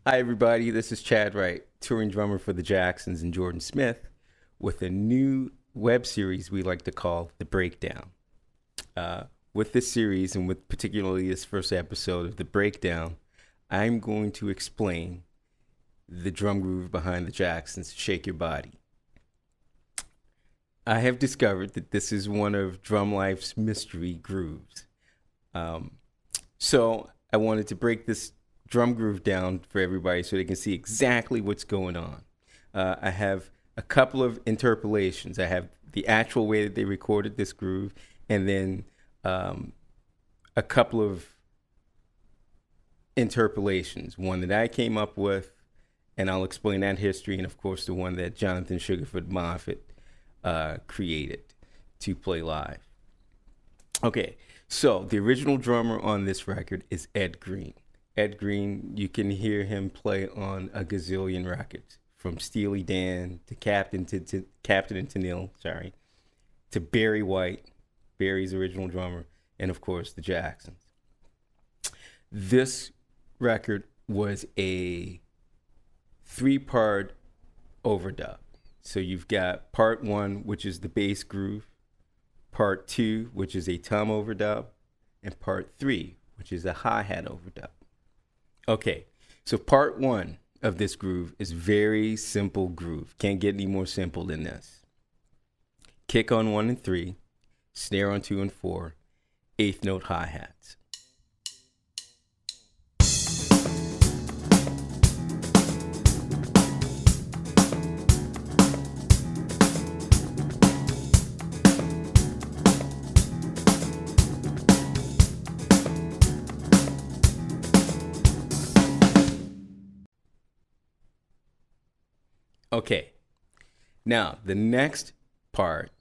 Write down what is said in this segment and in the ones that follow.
Hi, everybody. This is Chad Wright, touring drummer for the Jacksons and Jordan Smith, with a new web series we like to call The Breakdown. With this series, and with particularly this first episode of The Breakdown, I'm going to explain the drum groove behind the Jacksons' Shake Your Body. I have discovered that this is one of drum life's mystery grooves. So I wanted to break this drum groove down for everybody so they can see exactly what's going on. I have a couple of interpolations. I have the actual way that they recorded this groove, and then a couple of interpolations. One that I came up with, and I'll explain that history, and of course the one that Jonathan Sugarfoot Moffett created to play live. Okay, so the original drummer on this record is Ed Greene. Ed Greene, you can hear him play on a gazillion records, from Steely Dan to Captain and Tennille, to Barry White, Barry's original drummer, and of course the Jacksons. This record was a 3-part overdub. So you've got part 1, which is the bass groove, part 2, which is a tom overdub, and part 3, which is a hi-hat overdub. Okay, so part 1 of this groove is very simple groove. Can't get any more simple than this. Kick on 1 and 3, snare on 2 and 4, 8th note hi-hats. Okay, now the next part,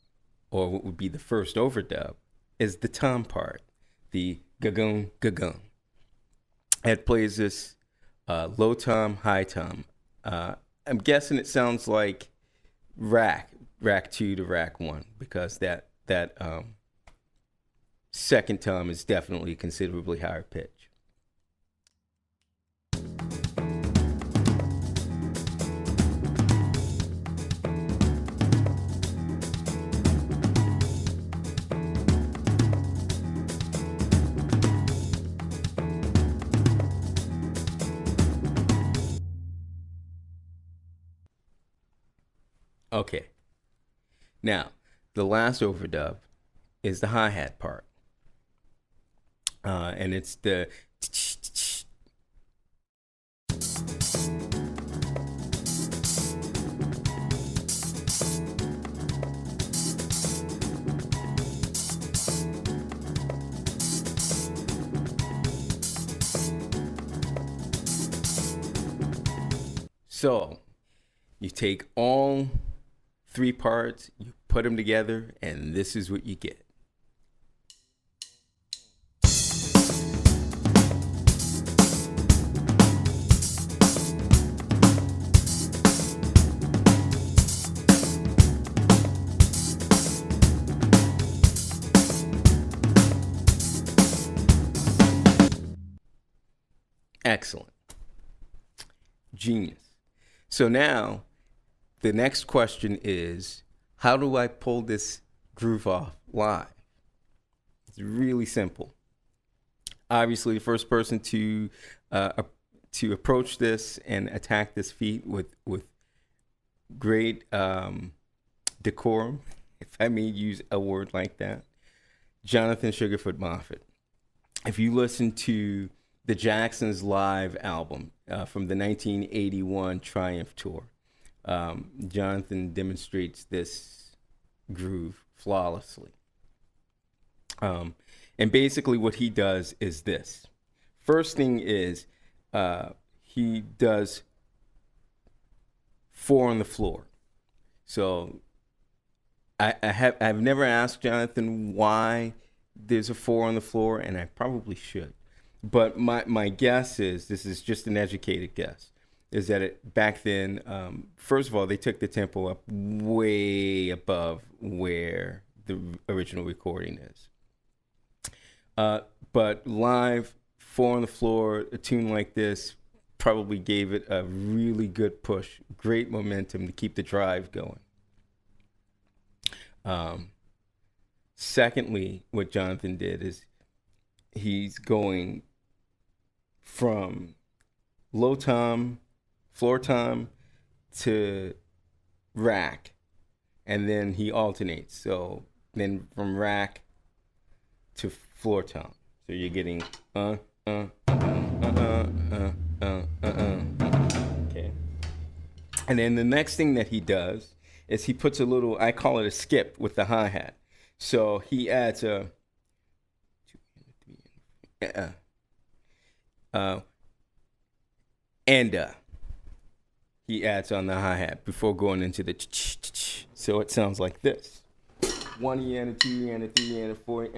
or what would be the first overdub, is the tom part, the ga-gung, ga-gung. Ed plays this low tom, high tom. I'm guessing it sounds like rack 2 to rack 1, because that second tom is definitely considerably higher pitch. Okay, now the last overdub is the hi-hat part, and it's the so you take all 3 parts, you put them together, and this is what you get. Excellent. Genius. So now, the next question is, how do I pull this groove off live? It's really simple. Obviously, the first person to approach this and attack this feat with great decorum, if I may use a word like that, Jonathan Sugarfoot Moffett. If you listen to the Jacksons live album from the 1981 Triumph Tour, Jonathan demonstrates this groove flawlessly. And basically what he does is this. First thing is he does 4 on the floor. So I've never asked Jonathan why there's a 4 on the floor, and I probably should. But my guess is, this is just an educated guess, is that back then, first of all, they took the tempo up way above where the original recording is. But live, 4 on the floor, a tune like this, probably gave it a really good push, great momentum to keep the drive going. Secondly, what Jonathan did is he's going from low tom, floor tom to rack, and then he alternates. So then from rack to floor tom. So you're getting okay. And then the next thing that he does is he puts a little, I call it a skip with the hi-hat. So he adds a he adds on the hi-hat before going into the so it sounds like this. 1 E and a 2 E and a 3 E and a 4 E.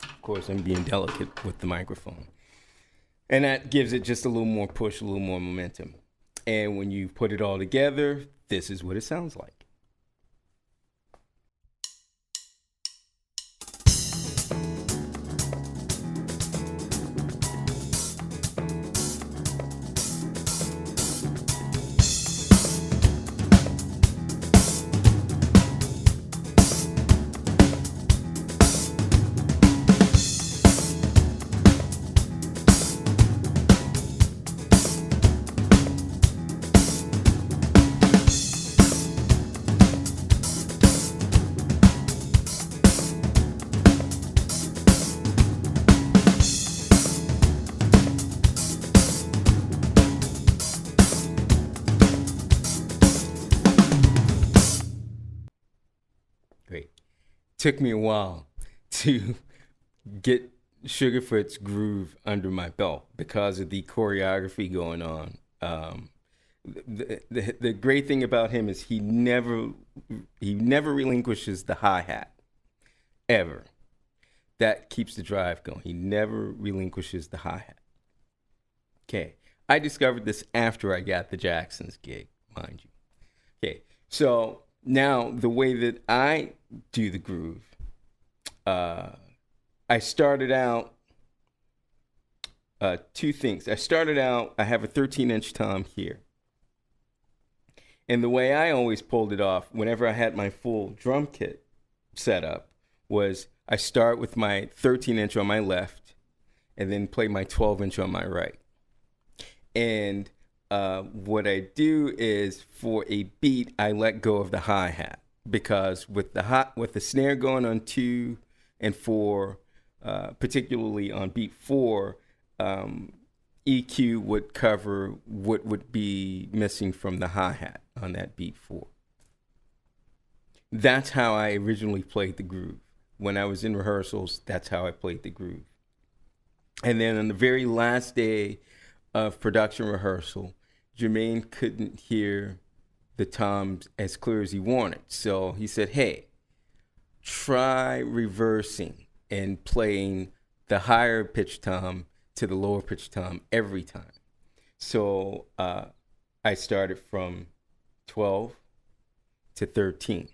Of course, I'm being delicate with the microphone. And that gives it just a little more push, a little more momentum. And when you put it all together, this is what it sounds like. Great. Took me a while to get Sugarfoot's groove under my belt because of the choreography going on. The great thing about him is he never relinquishes the hi-hat, ever. That keeps the drive going. He never relinquishes the hi-hat. Okay, I discovered this after I got the Jackson's gig, mind you. Okay, so now the way that I do the groove, I started out two things. I have a 13-inch tom here. And the way I always pulled it off whenever I had my full drum kit set up was I start with my 13-inch on my left and then play my 12-inch on my right. And what I do is for a beat, I let go of the hi-hat because with the snare going on 2 and 4, particularly on beat 4, EQ would cover what would be missing from the hi-hat on that beat 4. That's how I originally played the groove. When I was in rehearsals, that's how I played the groove. And then on the very last day of production rehearsal, Jermaine couldn't hear the toms as clear as he wanted. So he said, hey, try reversing and playing the higher pitch tom to the lower pitch tom every time. So I started from 12 to 13.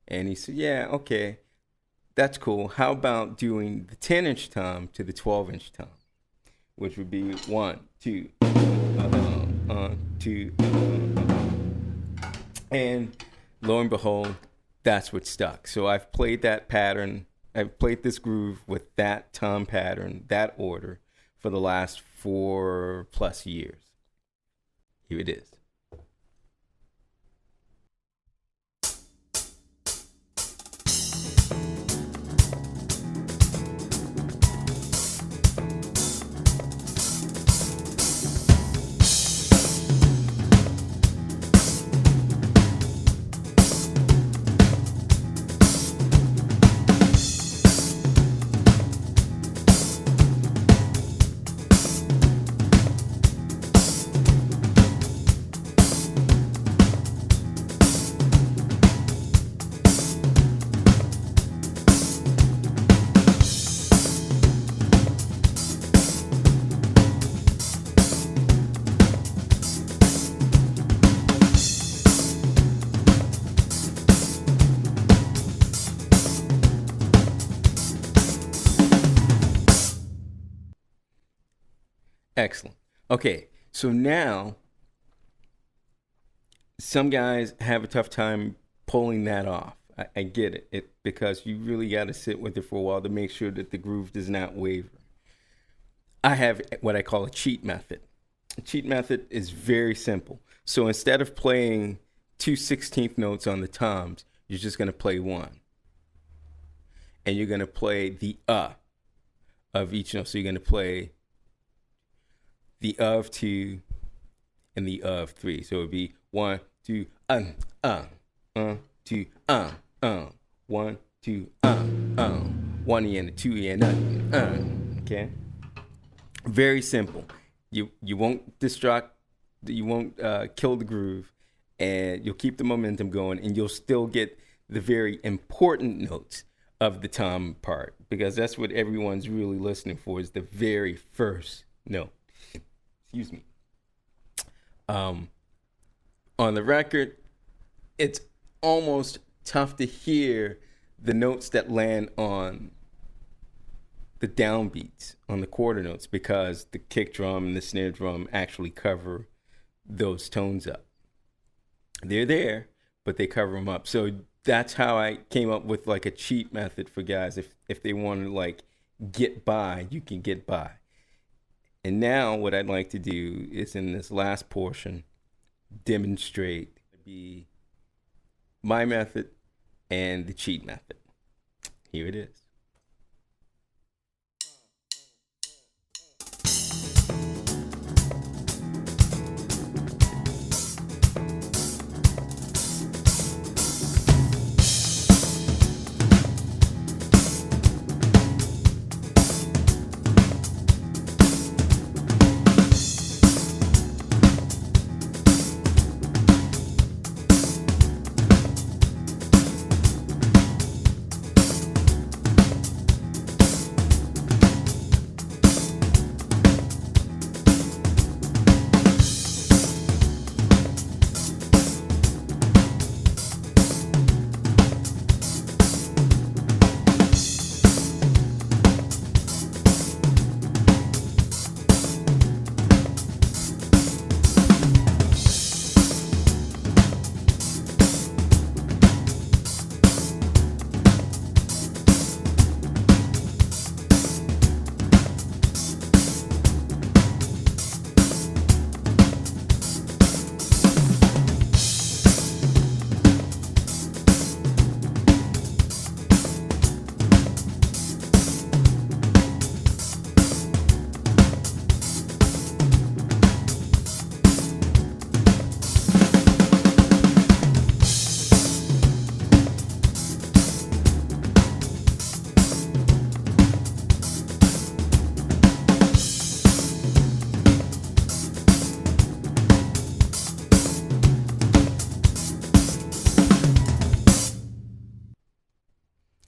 And he said, yeah, okay, that's cool. How about doing the 10-inch tom to the 12-inch tom, which would be 1, 2, 2. And lo and behold, that's what stuck. So I've played that pattern. I've played this groove with that tom pattern, that order, for the last 4+ years. Here it is. Excellent. Okay, so now some guys have a tough time pulling that off. I get it because you really got to sit with it for a while to make sure that the groove does not waver. I have what I call a cheat method. A cheat method is very simple. So instead of playing 2/16 notes on the toms, you're just going to play one. And you're going to play the of each note. So you're going to play the of 2 and the of 3. So it would be 1, 2, 2, 2, 1, 2, 1 and a 2 and okay. Very simple. You won't distract, you won't kill the groove, and you'll keep the momentum going, and you'll still get the very important notes of the tom part, because that's what everyone's really listening for, is the very first note. Excuse me. On the record, it's almost tough to hear the notes that land on the downbeats, on the quarter notes, because the kick drum and the snare drum actually cover those tones up. They're there, but they cover them up. So that's how I came up with like a cheat method for guys. If they want to like get by, you can get by. And now what I'd like to do is, in this last portion, demonstrate my method and the cheat method. Here it is.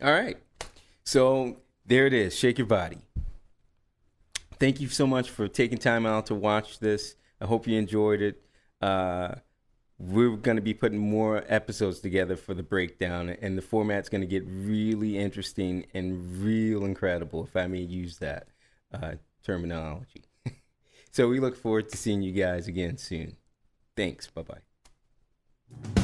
All right. So there it is. Shake your body. Thank you so much for taking time out to watch this. I hope you enjoyed it. We're going to be putting more episodes together for the breakdown, and the format's going to get really interesting and real incredible, if I may use that terminology. So we look forward to seeing you guys again soon. Thanks. Bye-bye.